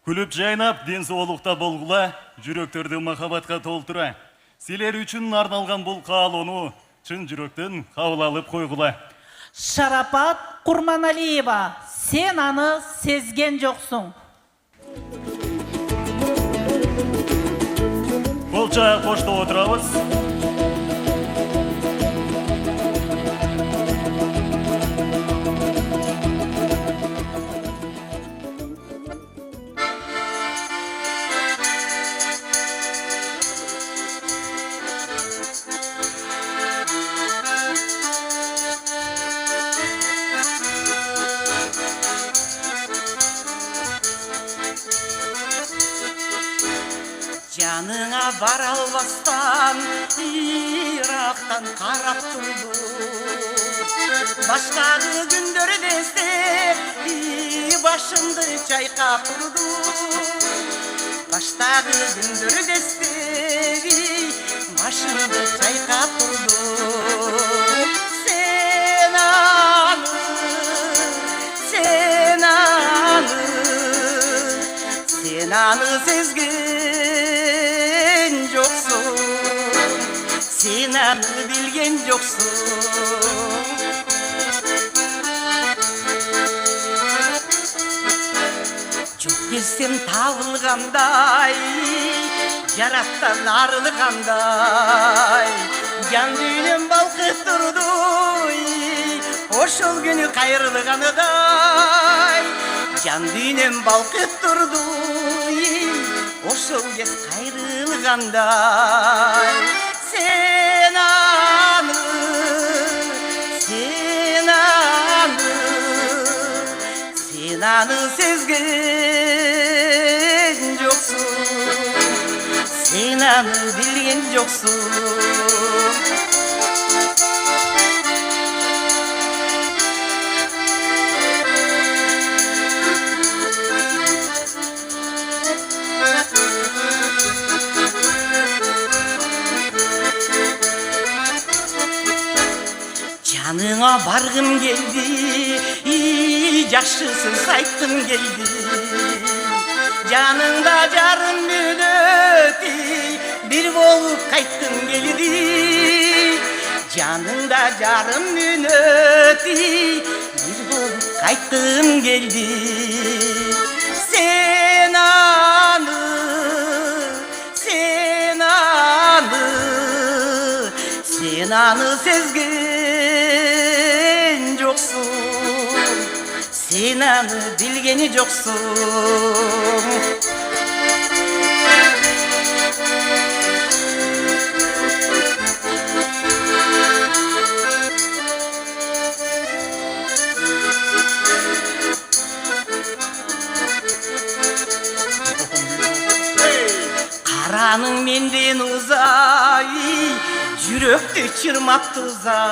Күлүп жайнап, ден соолукта болгула, жүрөктөрдү махабатка толтура. Силер үчүн арналган бул каалоону чын жүрөктөн кабыл алып койгула. Шарапат Курманалиева, сен аны сезген жоксуң. Кол жаак коштоп отурабыз. Жаныңа бара албастан Ирактан карап турду. Баштагы күндөр десте башымды чайкап турду. Баштагы күндөр десте башымды чайкап турду. Sen аны сезген жоксуң, сен аны билген жоксуң. Жок десем табылгандай, жараттан арылгандай, жан дүйнөм балкып турду, ошол күнү кайрылганыдай. Жан дүйнөм балкып турду, ошол кез кайрылгандай. Sen аны сезген жоксуң, сен аны билген жоксуң. Жаныңа баргым келди, жакшысын айткым келди. Жаныңда жарым мүнөт бир болуп кайткым келди. Жаныңда жарым мүнөт бир болуп кайткым келди. Sen аны сезген жоксуң, сен аны билген жоксуң. Караның менден узай, жүрөктү чырмап туза.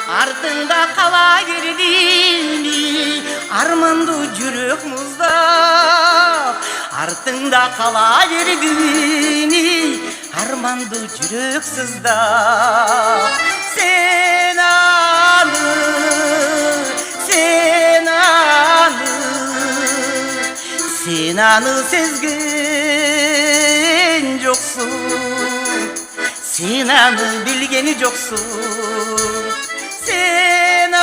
Артыңда кала бердими, армандуу жүрөк муздап. Артыңда кала бердими, армандуу жүрөк сыздап. Sen аны сезген жоксуң, сен аны билген жоксуң. Sen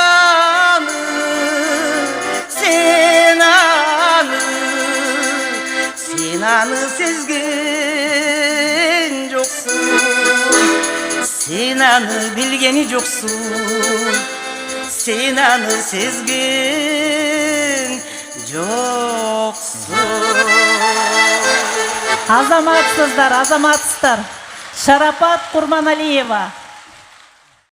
аны сезген жоксуң, сен аны билген жоксуң. Sen аны сезген жоксуң. Азаматсыздар, азаматсыздар. Шарапат Курманалиева.